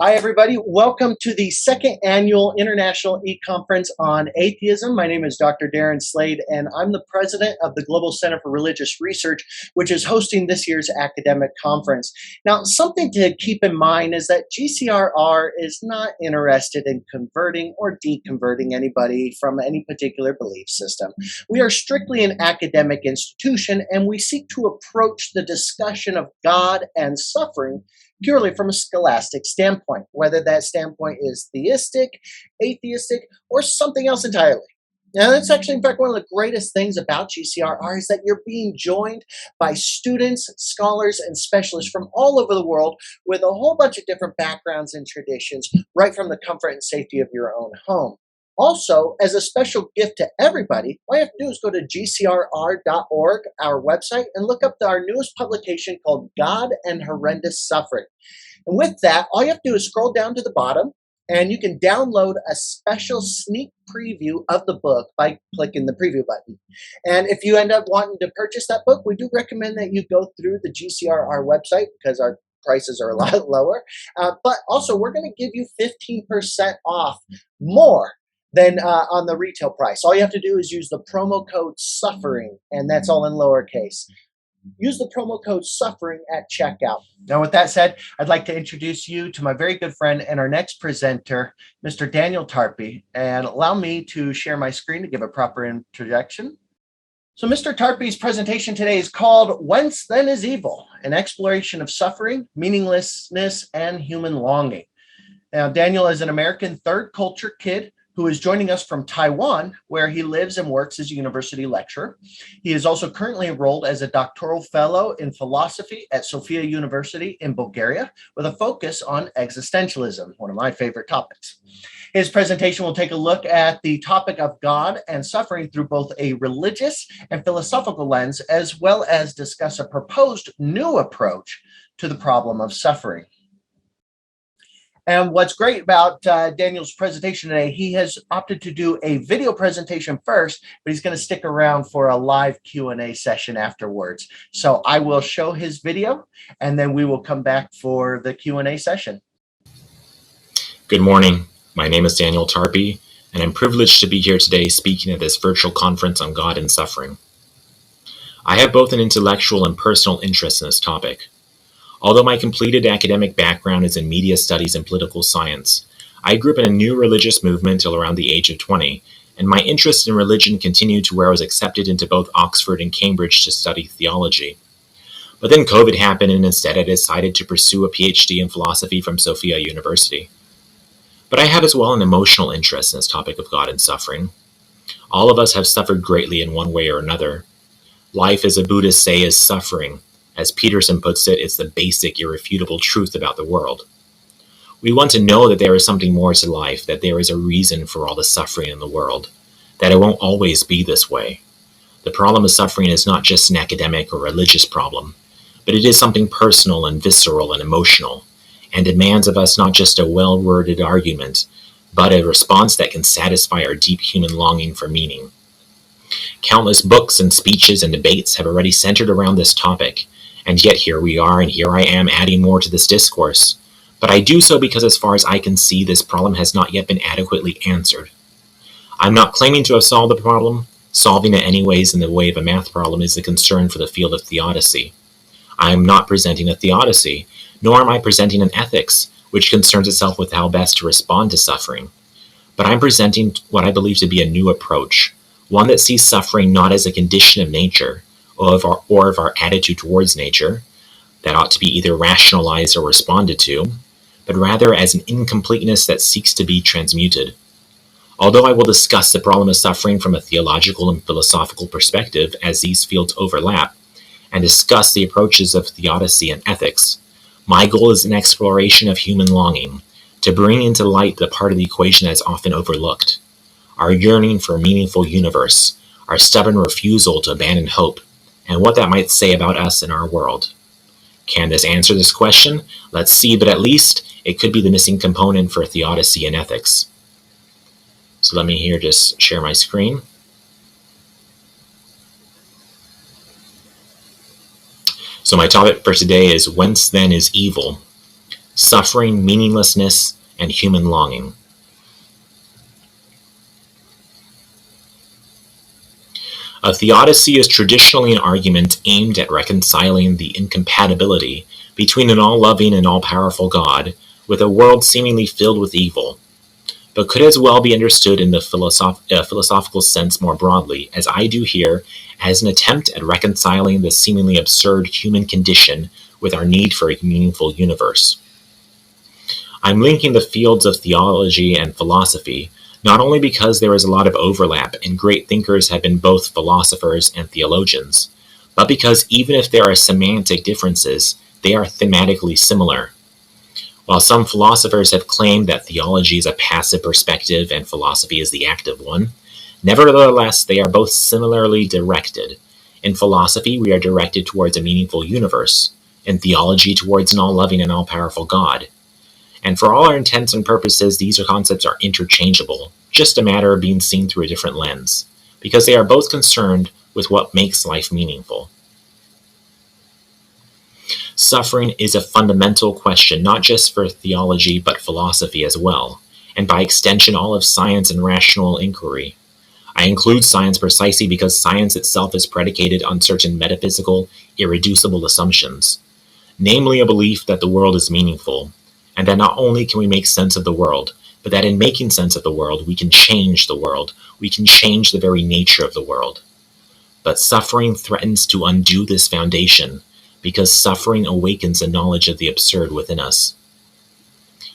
Hi, everybody. Welcome to the second annual International eConference on Atheism. My name is Dr. Darren Slade, and I'm the president of the Global Center for Religious Research, which is hosting this year's academic conference. Now, something to keep in mind is that GCRR is not interested in converting or deconverting anybody from any particular belief system. We are strictly an academic institution, and we seek to approach the discussion of God and suffering purely from a scholastic standpoint, whether that standpoint is theistic, atheistic, or something else entirely. Now, that's actually, in fact, one of the greatest things about GCRR is that you're being joined by students, scholars, and specialists from all over the world with a whole bunch of different backgrounds and traditions, right from the comfort and safety of your own home. Also, as a special gift to everybody, all you have to do is go to gcrr.org, our website, and look up our newest publication called God and Horrendous Suffering. And with that, all you have to do is scroll down to the bottom, and you can download a special sneak preview of the book by clicking the preview button. And if you end up wanting to purchase that book, we do recommend that you go through the GCRR website because our prices are a lot lower. But also, we're going to give you 15% off more than on the retail price. All you have to do is use the promo code SUFFERING, and that's all in lowercase. Use the promo code SUFFERING at checkout. Now, with that said, I'd like to introduce you to my very good friend and our next presenter, Mr. Daniel Tarpy, and allow me to share my screen to give a proper introduction. So Mr. Tarpy's presentation today is called Whence, Then is Evil, an exploration of suffering, meaninglessness, and human longing. Now, Daniel is an American third culture kid who is joining us from Taiwan, where he lives and works as a university lecturer. He is also currently enrolled as a doctoral fellow in philosophy at Sofia University in Bulgaria, with a focus on existentialism, one of my favorite topics. His presentation will take a look at the topic of God and suffering through both a religious and philosophical lens, as well as discuss a proposed new approach to the problem of suffering. And what's great about Daniel's presentation today, he has opted to do a video presentation first, but he's going to stick around for a live Q&A session afterwards. So I will show his video, and then we will come back for the Q&A session. Good morning. My name is Daniel Tarpy, and I'm privileged to be here today speaking at this virtual conference on God and suffering. I have both an intellectual and personal interest in this topic. Although my completed academic background is in media studies and political science, I grew up in a new religious movement till around the age of 20, and my interest in religion continued to where I was accepted into both Oxford and Cambridge to study theology. But then COVID happened, and instead I decided to pursue a PhD in philosophy from Sofia University. But I have as well an emotional interest in this topic of God and suffering. All of us have suffered greatly in one way or another. Life, as the Buddhists say, is suffering. As Peterson puts it, it's the basic, irrefutable truth about the world. We want to know that there is something more to life, that there is a reason for all the suffering in the world, that it won't always be this way. The problem of suffering is not just an academic or religious problem, but it is something personal and visceral and emotional, and demands of us not just a well-worded argument, but a response that can satisfy our deep human longing for meaning. Countless books and speeches and debates have already centered around this topic, and yet here we are, and here I am adding more to this discourse. But I do so because as far as I can see, this problem has not yet been adequately answered. I'm not claiming to have solved the problem. Solving it anyways in the way of a math problem is a concern for the field of theodicy. I am not presenting a theodicy, nor am I presenting an ethics, which concerns itself with how best to respond to suffering. But I'm presenting what I believe to be a new approach, one that sees suffering not as a condition of nature, or of our attitude towards nature, that ought to be either rationalized or responded to, but rather as an incompleteness that seeks to be transmuted. Although I will discuss the problem of suffering from a theological and philosophical perspective as these fields overlap, and discuss the approaches of theodicy and ethics, my goal is an exploration of human longing, to bring into light the part of the equation that is often overlooked, our yearning for a meaningful universe, our stubborn refusal to abandon hope, and what that might say about us and our world. Can this answer this question? Let's see, but at least it could be the missing component for theodicy and ethics. So let me here just share my screen. So my topic for today is Whence, Then is Evil? suffering, meaninglessness, and human longing. A theodicy is traditionally an argument aimed at reconciling the incompatibility between an all-loving and all-powerful God with a world seemingly filled with evil, but could as well be understood in the philosophical sense more broadly, as I do here, as an attempt at reconciling the seemingly absurd human condition with our need for a meaningful universe. I'm linking the fields of theology and philosophy, not only because there is a lot of overlap and great thinkers have been both philosophers and theologians, but because even if there are semantic differences, they are thematically similar. While some philosophers have claimed that theology is a passive perspective and philosophy is the active one, nevertheless they are both similarly directed. In philosophy, we are directed towards a meaningful universe, in theology towards an all-loving and all-powerful God. And for all our intents and purposes, these concepts are interchangeable, just a matter of being seen through a different lens, because they are both concerned with what makes life meaningful. Suffering is a fundamental question, not just for theology, but philosophy as well, and by extension all of science and rational inquiry. I include science precisely because science itself is predicated on certain metaphysical, irreducible assumptions, namely a belief that the world is meaningful, and that not only can we make sense of the world, but that in making sense of the world, we can change the world, we can change the very nature of the world. But suffering threatens to undo this foundation, because suffering awakens a knowledge of the absurd within us.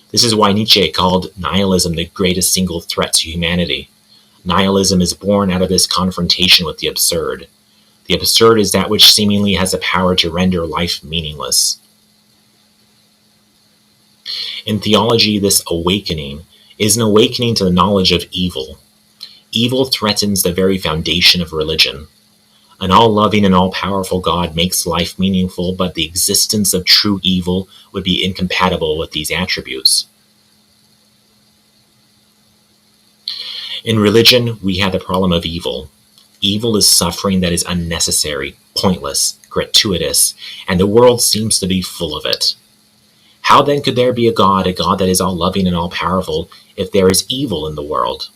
This is why Nietzsche called nihilism the greatest single threat to humanity. Nihilism is born out of this confrontation with the absurd. The absurd is that which seemingly has the power to render life meaningless. In theology, this awakening is an awakening to the knowledge of evil. Evil threatens the very foundation of religion. An all-loving and all-powerful God makes life meaningful, but the existence of true evil would be incompatible with these attributes. In religion, we have the problem of evil. Evil is suffering that is unnecessary, pointless, gratuitous, and the world seems to be full of it. How then could there be a God that is all-loving and all-powerful, if there is evil in the world?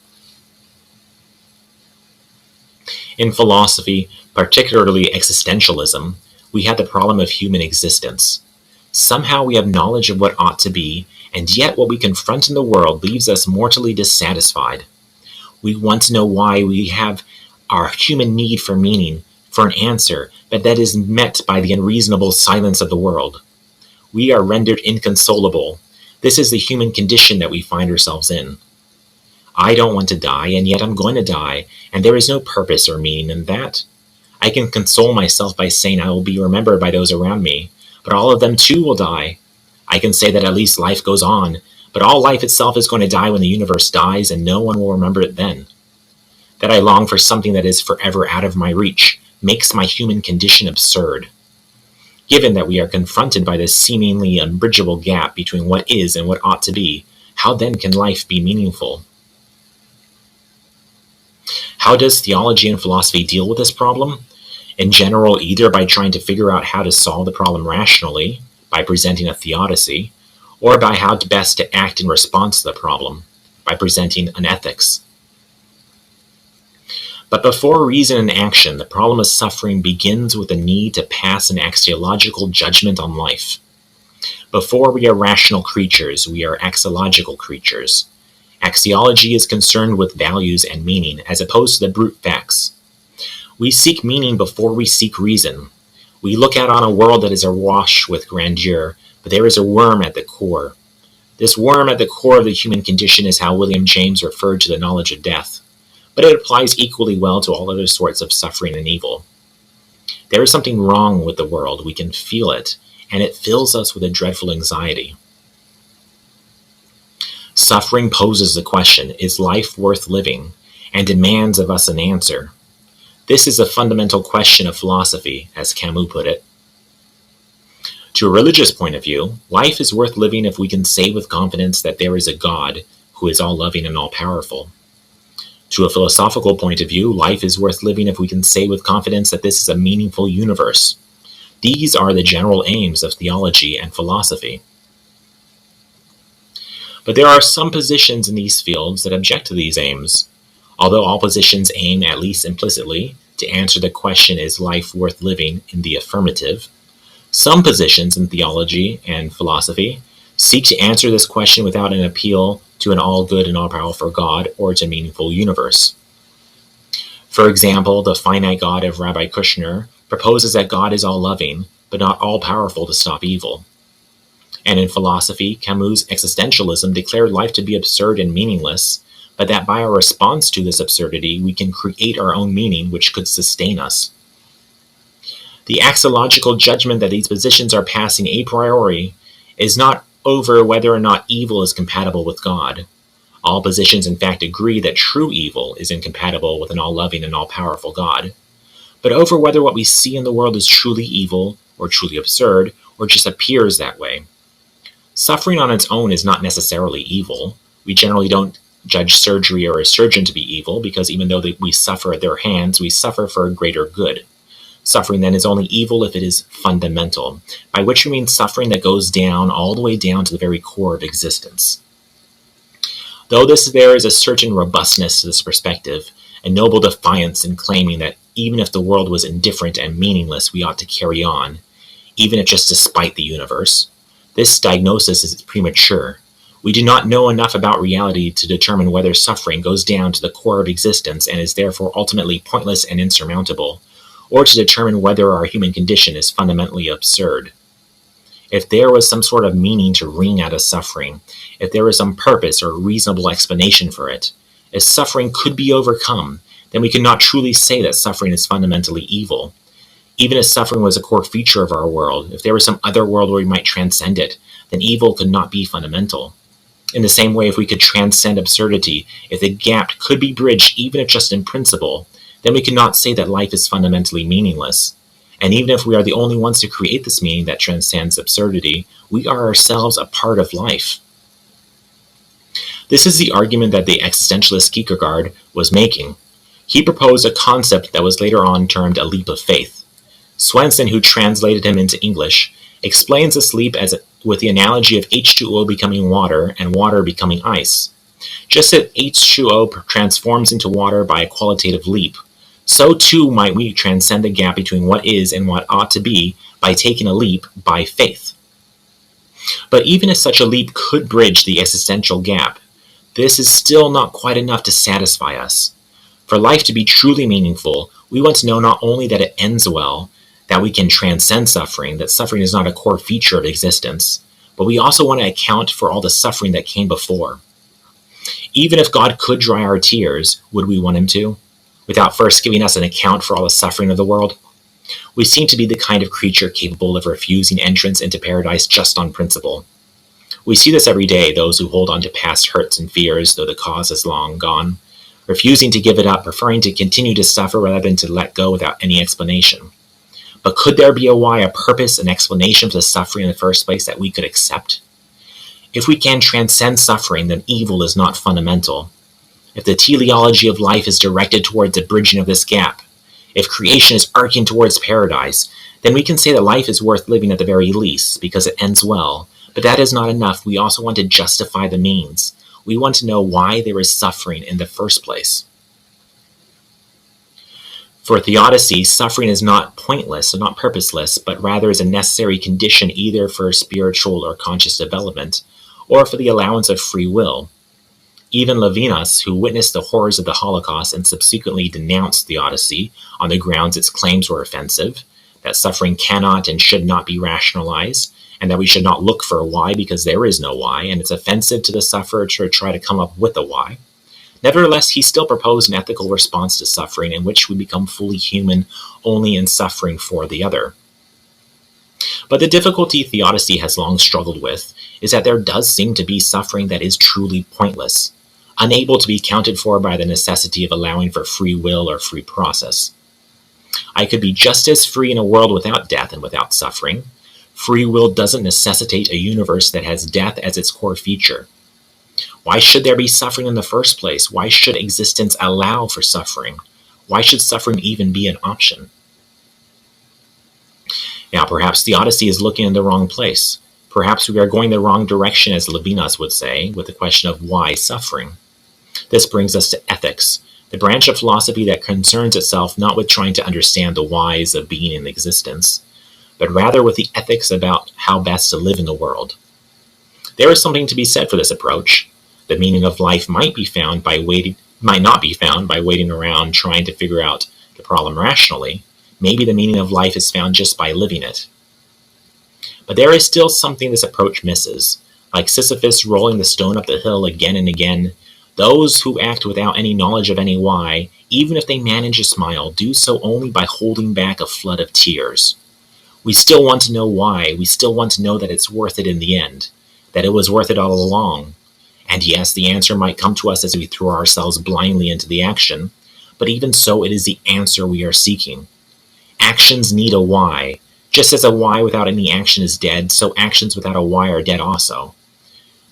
In philosophy, particularly existentialism, we have the problem of human existence. Somehow we have knowledge of what ought to be, and yet what we confront in the world leaves us mortally dissatisfied. We want to know why, we have our human need for meaning, for an answer, but that is met by the unreasonable silence of the world. We are rendered inconsolable. This is the human condition that we find ourselves in. I don't want to die, and yet I'm going to die, and there is no purpose or meaning in that. I can console myself by saying I will be remembered by those around me, but all of them too will die. I can say that at least life goes on, but all life itself is going to die when the universe dies, and no one will remember it then. That I long for something that is forever out of my reach makes my human condition absurd. Given that we are confronted by this seemingly unbridgeable gap between what is and what ought to be, how then can life be meaningful? How does theology and philosophy deal with this problem? In general, either by trying to figure out how to solve the problem rationally, by presenting a theodicy, or by how best to act in response to the problem, by presenting an ethics. But before reason and action, the problem of suffering begins with the need to pass an axiological judgment on life. Before we are rational creatures, we are axiological creatures. Axiology is concerned with values and meaning, as opposed to the brute facts. We seek meaning before we seek reason. We look out on a world that is awash with grandeur, but there is a worm at the core. This worm at the core of the human condition is how William James referred to the knowledge of death, but it applies equally well to all other sorts of suffering and evil. There is something wrong with the world, we can feel it, and it fills us with a dreadful anxiety. Suffering poses the question, is life worth living, and demands of us an answer. This is a fundamental question of philosophy, as Camus put it. To a religious point of view, life is worth living if we can say with confidence that there is a God who is all-loving and all-powerful. To a philosophical point of view, life is worth living if we can say with confidence that this is a meaningful universe. These are the general aims of theology and philosophy. But there are some positions in these fields that object to these aims. Although all positions aim, at least implicitly, to answer the question, is life worth living, in the affirmative, some positions in theology and philosophy seek to answer this question without an appeal to an all-good and all-powerful God or to a meaningful universe. For example, the finite God of Rabbi Kushner proposes that God is all-loving, but not all-powerful to stop evil. And in philosophy, Camus' existentialism declared life to be absurd and meaningless, but that by our response to this absurdity, we can create our own meaning which could sustain us. The axiological judgment that these positions are passing a priori is not over whether or not evil is compatible with God. All positions in fact agree that true evil is incompatible with an all-loving and all-powerful God, but over whether what we see in the world is truly evil or truly absurd or just appears that way. Suffering on its own is not necessarily evil. We generally don't judge surgery or a surgeon to be evil because even though we suffer at their hands, we suffer for a greater good. Suffering then is only evil if it is fundamental, by which we mean suffering that goes down all the way down to the very core of existence. Though there is a certain robustness to this perspective, a noble defiance in claiming that even if the world was indifferent and meaningless, we ought to carry on, even if just despite the universe. This diagnosis is premature. We do not know enough about reality to determine whether suffering goes down to the core of existence and is therefore ultimately pointless and insurmountable, or to determine whether our human condition is fundamentally absurd. If there was some sort of meaning to wring out of suffering, if there was some purpose or reasonable explanation for it, if suffering could be overcome, then we could not truly say that suffering is fundamentally evil. Even if suffering was a core feature of our world, if there was some other world where we might transcend it, then evil could not be fundamental. In the same way, if we could transcend absurdity, if the gap could be bridged even if just in principle, then we cannot say that life is fundamentally meaningless. And even if we are the only ones to create this meaning that transcends absurdity, we are ourselves a part of life. This is the argument that the existentialist Kierkegaard was making. He proposed a concept that was later on termed a leap of faith. Swenson, who translated him into English, explains this leap with the analogy of H2O becoming water and water becoming ice. Just as H2O transforms into water by a qualitative leap, so too might we transcend the gap between what is and what ought to be by taking a leap by faith. But even if such a leap could bridge the existential gap, this is still not quite enough to satisfy us. For life to be truly meaningful, we want to know not only that it ends well, that we can transcend suffering, that suffering is not a core feature of existence, but we also want to account for all the suffering that came before. Even if God could dry our tears, would we want him to, without first giving us an account for all the suffering of the world? We seem to be the kind of creature capable of refusing entrance into paradise just on principle. We see this every day, those who hold on to past hurts and fears, though the cause is long gone, refusing to give it up, preferring to continue to suffer rather than to let go without any explanation. But could there be a why, a purpose, an explanation for the suffering in the first place that we could accept? If we can transcend suffering, then evil is not fundamental. If the teleology of life is directed towards the bridging of this gap, if creation is arcing towards paradise, then we can say that life is worth living at the very least, because it ends well. But that is not enough. We also want to justify the means. We want to know why there is suffering in the first place. For theodicy, suffering is not pointless or not purposeless, but rather is a necessary condition either for spiritual or conscious development, or for the allowance of free will. Even Levinas, who witnessed the horrors of the Holocaust and subsequently denounced theodicy on the grounds its claims were offensive, that suffering cannot and should not be rationalized, and that we should not look for a why because there is no why, and it's offensive to the sufferer to try to come up with a why. Nevertheless, he still proposed an ethical response to suffering in which we become fully human only in suffering for the other. But the difficulty theodicy has long struggled with is that there does seem to be suffering that is truly pointless, unable to be accounted for by the necessity of allowing for free will or free process. I could be just as free in a world without death and without suffering. Free will doesn't necessitate a universe that has death as its core feature. Why should there be suffering in the first place? Why should existence allow for suffering? Why should suffering even be an option? Now, perhaps theodicy is looking in the wrong place. Perhaps we are going the wrong direction, as Levinas would say, with the question of why suffering. This brings us to ethics, the branch of philosophy that concerns itself not with trying to understand the whys of being and existence, but rather with the ethics about how best to live in the world. There is something to be said for this approach. The meaning of life might not be found by waiting around trying to figure out the problem rationally. Maybe the meaning of life is found just by living it. But there is still something this approach misses. Like Sisyphus rolling the stone up the hill again and again, those who act without any knowledge of any why, even if they manage to smile, do so only by holding back a flood of tears. We still want to know why. We still want to know that it's worth it in the end, that it was worth it all along. And yes, the answer might come to us as we throw ourselves blindly into the action, but even so, it is the answer we are seeking. Actions need a why. Just as a why without any action is dead, so actions without a why are dead also.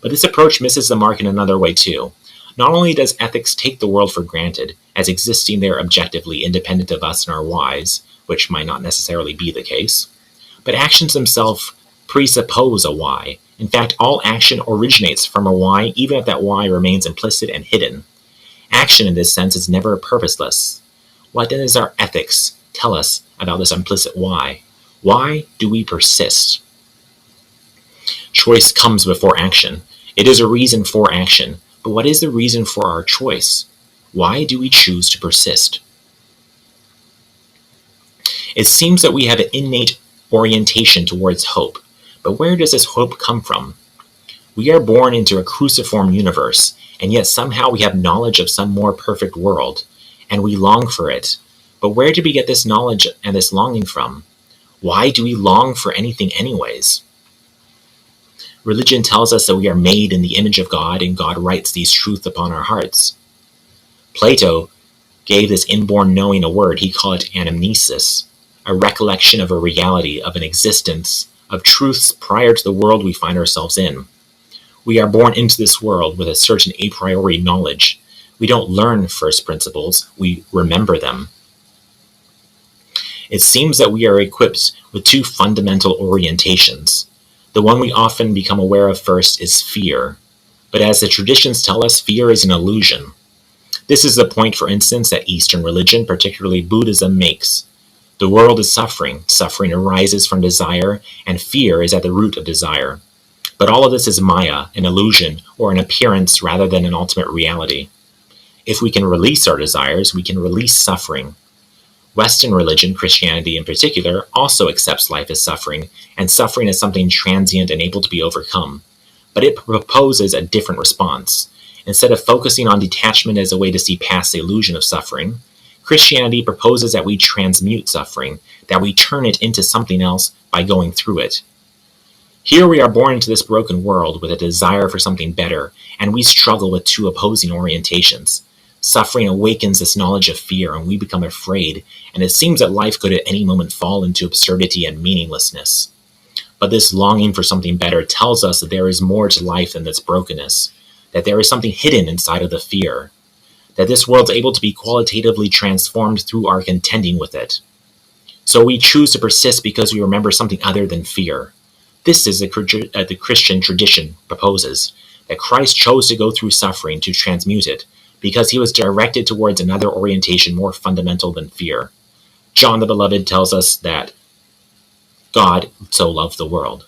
But this approach misses the mark in another way too. Not only does ethics take the world for granted, as existing there objectively independent of us and our whys, which might not necessarily be the case, but actions themselves presuppose a why. In fact, all action originates from a why, even if that why remains implicit and hidden. Action in this sense is never purposeless. What then does our ethics tell us about this implicit why? Why do we persist? Choice comes before action. It is a reason for action. But what is the reason for our choice? Why do we choose to persist? It seems that we have an innate orientation towards hope. But where does this hope come from? We are born into a cruciform universe, and yet somehow we have knowledge of some more perfect world, and we long for it. But where do we get this knowledge and this longing from? Why do we long for anything anyways? Religion tells us that we are made in the image of God, and God writes these truths upon our hearts. Plato gave this inborn knowing a word. He called it Anamnesis, a recollection of a reality, of an existence, of truths prior to the world we find ourselves in. We are born into this world with a certain a priori knowledge. We don't learn first principles, we remember them. It seems that we are equipped with two fundamental orientations. The one we often become aware of first is fear. But as the traditions tell us, fear is an illusion. This is the point, for instance, that Eastern religion, particularly Buddhism, makes. The world is suffering. Suffering arises from desire, and fear is at the root of desire. But all of this is Maya, an illusion, or an appearance rather than an ultimate reality. If we can release our desires, we can release suffering. Western religion, Christianity in particular, also accepts life as suffering, and suffering as something transient and able to be overcome. But it proposes a different response. Instead of focusing on detachment as a way to see past the illusion of suffering, Christianity proposes that we transmute suffering, that we turn it into something else by going through it. Here we are born into this broken world with a desire for something better, and we struggle with two opposing orientations. Suffering awakens this knowledge of fear, and we become afraid, and it seems that life could at any moment fall into absurdity and meaninglessness. But this longing for something better tells us that there is more to life than this brokenness, that there is something hidden inside of the fear, that this world's able to be qualitatively transformed through our contending with it. So we choose to persist because we remember something other than fear. This is the Christian tradition proposes, that Christ chose to go through suffering to transmute it, because he was directed towards another orientation more fundamental than fear. John the Beloved tells us that God so loved the world.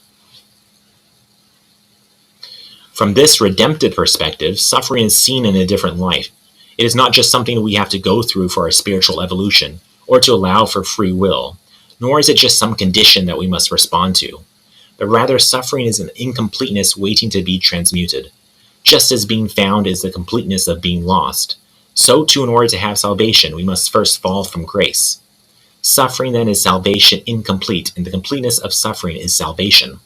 From this redemptive perspective, suffering is seen in a different light. It is not just something we have to go through for our spiritual evolution, or to allow for free will, nor is it just some condition that we must respond to, but rather suffering is an incompleteness waiting to be transmuted. Just as being found is the completeness of being lost, so too in order to have salvation, we must first fall from grace. Suffering then is salvation incomplete, and the completeness of suffering is salvation.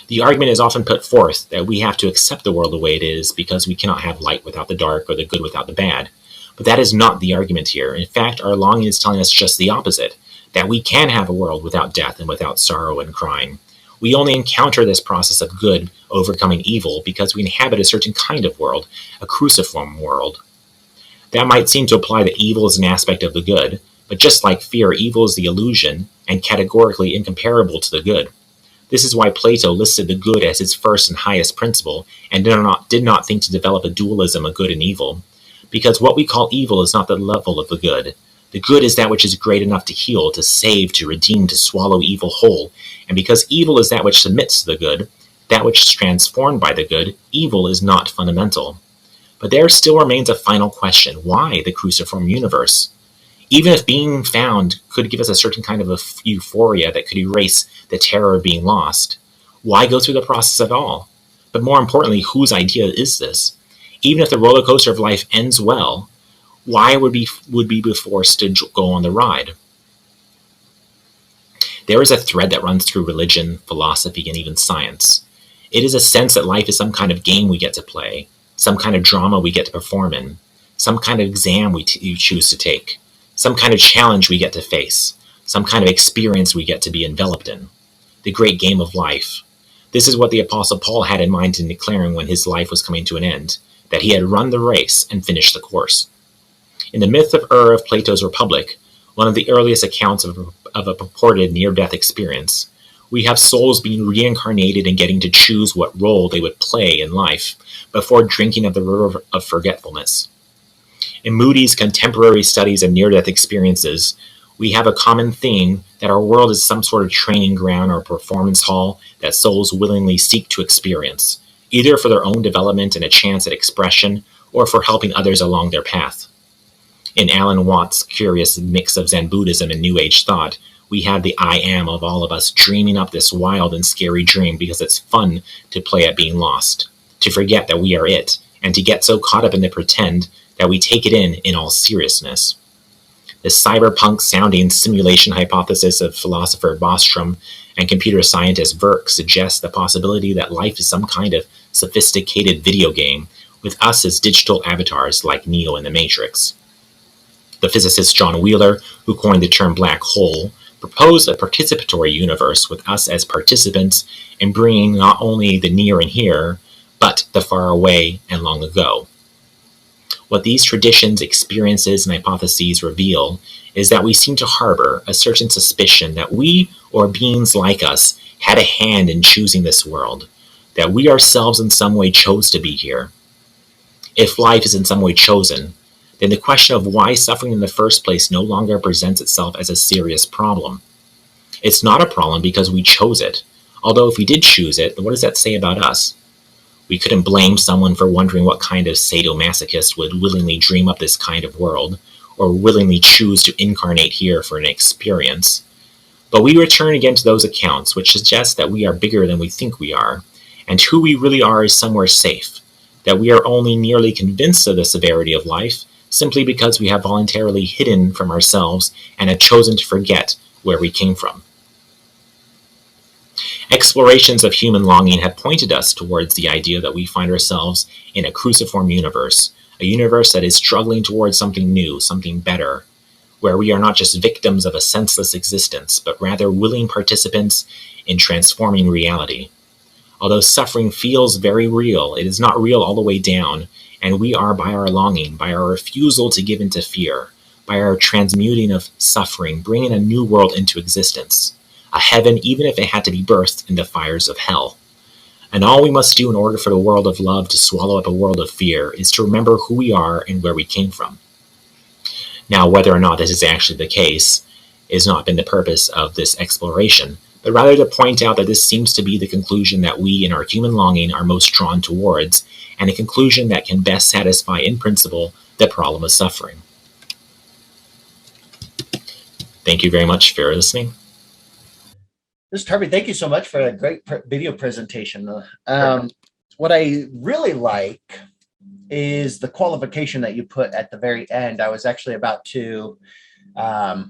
The argument is often put forth that we have to accept the world the way it is because we cannot have light without the dark or the good without the bad. But that is not the argument here. In fact, our longing is telling us just the opposite, that we can have a world without death and without sorrow and crime. We only encounter this process of good overcoming evil because we inhabit a certain kind of world, a cruciform world. That might seem to imply that evil is an aspect of the good, but just like fear, evil is the illusion and categorically incomparable to the good. This is why Plato listed the good as his first and highest principle, and did not think to develop a dualism of good and evil. Because what we call evil is not the level of the good. The good is that which is great enough to heal, to save, to redeem, to swallow evil whole. And because evil is that which submits to the good, that which is transformed by the good, evil is not fundamental. But there still remains a final question. Why the cruciform universe? Even if being found could give us a certain kind of a euphoria that could erase the terror of being lost, why go through the process at all? But more importantly, whose idea is this? Even if the roller coaster of life ends well, why would we be forced to go on the ride? There is a thread that runs through religion, philosophy, and even science. It is a sense that life is some kind of game we get to play, some kind of drama we get to perform in, some kind of exam we choose to take, some kind of challenge we get to face, some kind of experience we get to be enveloped in. The great game of life. This is what the Apostle Paul had in mind in declaring when his life was coming to an end, that he had run the race and finished the course. In the myth of of Plato's Republic, one of the earliest accounts of a purported near-death experience, we have souls being reincarnated and getting to choose what role they would play in life before drinking of the river of forgetfulness. In Moody's contemporary studies of near-death experiences, we have a common theme that our world is some sort of training ground or performance hall that souls willingly seek to experience, either for their own development and a chance at expression or for helping others along their path. In Alan Watts' curious mix of Zen Buddhism and New Age thought, we have the I am of all of us dreaming up this wild and scary dream because it's fun to play at being lost, to forget that we are it, and to get so caught up in the pretend that we take it in all seriousness. The cyberpunk-sounding simulation hypothesis of philosopher Bostrom and computer scientist Verk suggests the possibility that life is some kind of sophisticated video game, with us as digital avatars like Neo in the Matrix. The physicist John Wheeler, who coined the term black hole, proposed a participatory universe with us as participants in bringing not only the near and here, but the far away and long ago. What these traditions, experiences, and hypotheses reveal is that we seem to harbor a certain suspicion that we, or beings like us, had a hand in choosing this world, that we ourselves in some way chose to be here. If life is in some way chosen, then the question of why suffering in the first place no longer presents itself as a serious problem. It's not a problem because we chose it, although if we did choose it, what does that say about us? We couldn't blame someone for wondering what kind of sadomasochist would willingly dream up this kind of world, or willingly choose to incarnate here for an experience. But we return again to those accounts, which suggest that we are bigger than we think we are, and who we really are is somewhere safe, that we are only nearly convinced of the severity of life, simply because we have voluntarily hidden from ourselves and have chosen to forget where we came from. Explorations of human longing have pointed us towards the idea that we find ourselves in a cruciform universe, a universe that is struggling towards something new, something better, where we are not just victims of a senseless existence, but rather willing participants in transforming reality. Although suffering feels very real, it is not real all the way down, and we are, by our longing, by our refusal to give in to fear, by our transmuting of suffering, bringing a new world into existence, a heaven even if it had to be birthed in the fires of hell. And all we must do in order for the world of love to swallow up a world of fear is to remember who we are and where we came from. Now, whether or not this is actually the case has not been the purpose of this exploration, but rather to point out that this seems to be the conclusion that we in our human longing are most drawn towards, and a conclusion that can best satisfy in principle the problem of suffering. Thank you very much for listening. This is Tarpy. Thank you so much for a great video presentation. What I really like is the qualification that you put at the very end. I was actually about to, I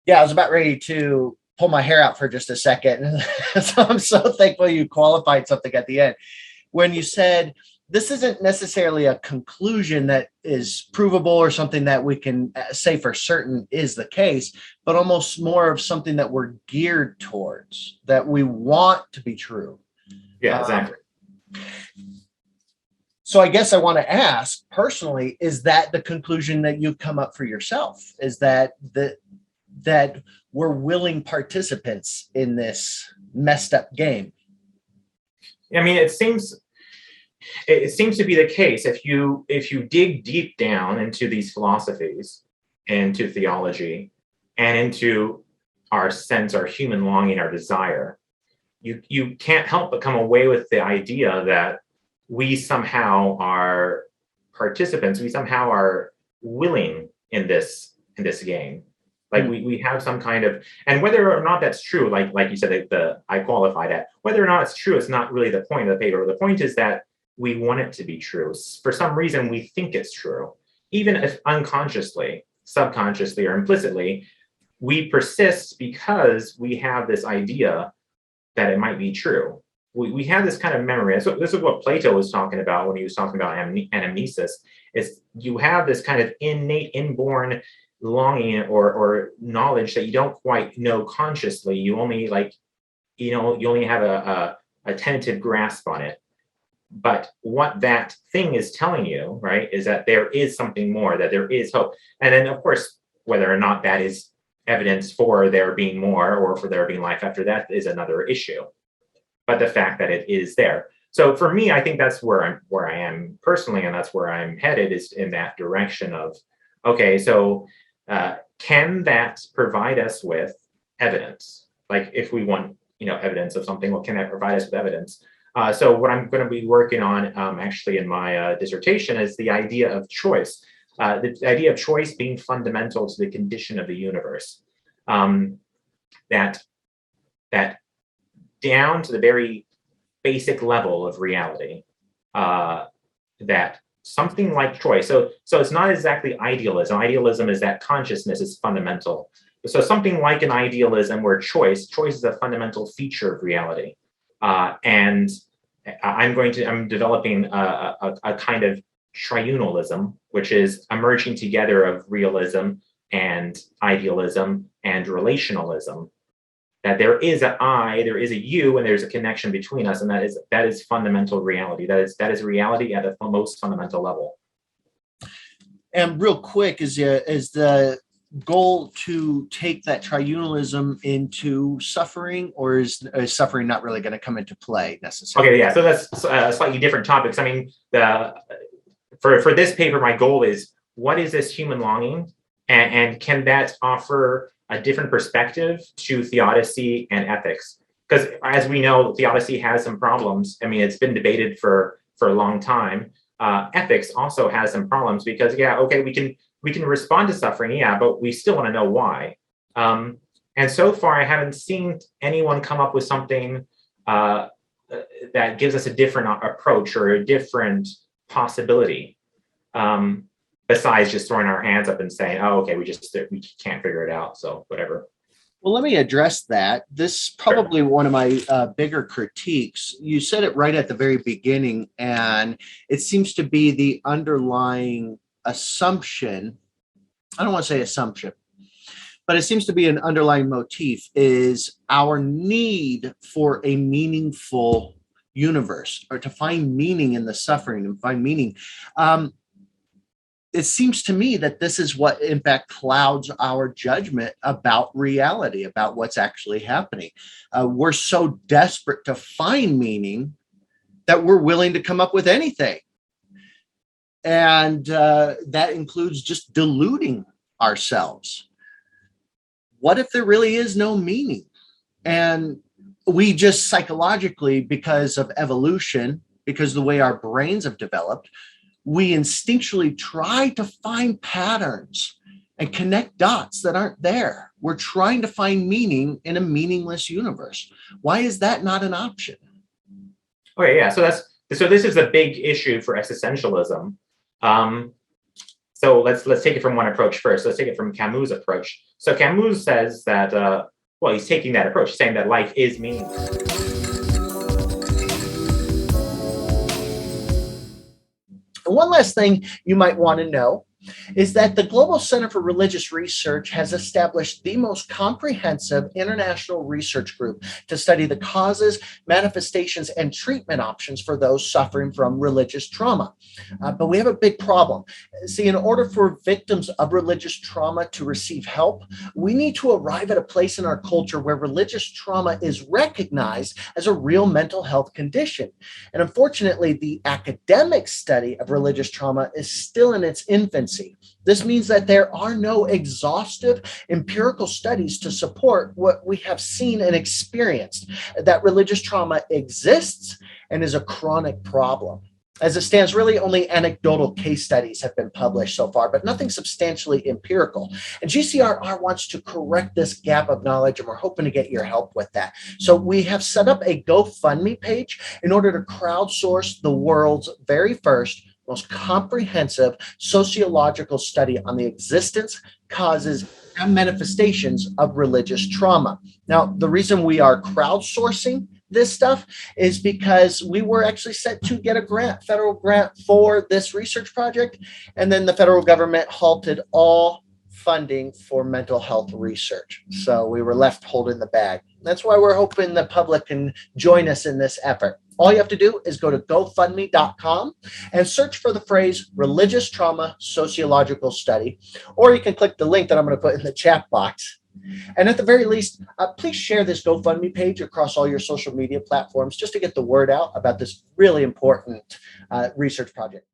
was about ready to pull my hair out for just a second. So I'm so thankful you qualified something at the end. When you said, this isn't necessarily a conclusion that is provable or something that we can say for certain is the case, but almost more of something that we're geared towards, that we want to be true. Yeah, exactly. So I guess I want to ask personally, is that the conclusion that you come up for yourself? Is that we're willing participants in this messed up game. I mean, it seems to be the case if you dig deep down into these philosophies, into theology, and into our sense, our human longing, our desire, you can't help but come away with the idea that we somehow are participants, we somehow are willing in this game. Like we have some kind of, and whether or not that's true, like you said, I qualify that. Whether or not it's true, it's not really the point of the paper. The point is that we want it to be true. For some reason, we think it's true, even if unconsciously, subconsciously, or implicitly. We persist because we have this idea that it might be true. We have this kind of memory. This is what Plato was talking about when he was talking about anamnesis. Is you have this kind of innate, inborn longing or knowledge that you don't quite know consciously. You only you only have a tentative grasp on it. But what that thing is telling you, right, is that there is something more, that there is hope. And then, of course, whether or not that is evidence for there being more or for there being life after that is another issue. But the fact that it is there. So for me, I think that's where I am personally, and that's where I'm headed, is in that direction of, okay, so can that provide us with evidence? Like if we want, evidence of something, well, can that provide us with evidence? So what I'm going to be working on actually in my dissertation is the idea of choice. The idea of choice being fundamental to the condition of the universe. That down to the very basic level of reality, that something like choice. So it's not exactly idealism. Idealism is that consciousness is fundamental. So something like an idealism where choice is a fundamental feature of reality. And I'm developing a kind of triunalism, which is a merging together of realism and idealism and relationalism. That there is an I, there is a you, and there's a connection between us, and that is fundamental reality. That is reality at the most fundamental level. And real quick, is the goal to take that triunalism into suffering, or is suffering not really going to come into play necessarily? Okay, yeah. So that's slightly different topics. I mean, for this paper, my goal is, what is this human longing, and can that offer a different perspective to theodicy and ethics? Because as we know, theodicy has some problems. I mean, it's been debated for a long time. Ethics also has some problems because, we can respond to suffering, but we still want to know why. And so far, I haven't seen anyone come up with something that gives us a different approach or a different possibility. Besides just throwing our hands up and saying, "Oh, okay, we can't figure it out, so whatever." Well, let me address that. This is probably one of my bigger critiques. You said it right at the very beginning, and it seems to be the underlying assumption. I don't want to say assumption, but it seems to be an underlying motif, is our need for a meaningful universe, or to find meaning in the suffering and find meaning. It seems to me that this is what, in fact, clouds our judgment about reality, about what's actually happening. We're so desperate to find meaning that we're willing to come up with anything. And that includes just deluding ourselves. What if there really is no meaning? And we just psychologically, because of evolution, because of the way our brains have developed, we instinctually try to find patterns and connect dots that aren't there. We're trying to find meaning in a meaningless universe. Why is that not an option? Okay, yeah. So this is a big issue for existentialism. So let's take it from one approach first. Let's take it from Camus' approach. So Camus says that he's taking that approach, saying that life is meaningless. And one last thing you might want to know is that the Global Center for Religious Research has established the most comprehensive international research group to study the causes, manifestations, and treatment options for those suffering from religious trauma. But we have a big problem. See, in order for victims of religious trauma to receive help, we need to arrive at a place in our culture where religious trauma is recognized as a real mental health condition. And unfortunately, the academic study of religious trauma is still in its infancy. This means that there are no exhaustive empirical studies to support what we have seen and experienced, that religious trauma exists and is a chronic problem. As it stands, really only anecdotal case studies have been published so far, but nothing substantially empirical. And GCRR wants to correct this gap of knowledge, and we're hoping to get your help with that. So we have set up a GoFundMe page in order to crowdsource the world's very first, most comprehensive sociological study on the existence, causes, and manifestations of religious trauma. Now, the reason we are crowdsourcing this stuff is because we were actually set to get a grant, federal grant for this research project, and then the federal government halted all funding for mental health research. So we were left holding the bag. That's why we're hoping the public can join us in this effort. All you have to do is go to GoFundMe.com and search for the phrase religious trauma sociological study, or you can click the link that I'm going to put in the chat box. And at the very least, please share this GoFundMe page across all your social media platforms just to get the word out about this really important research project.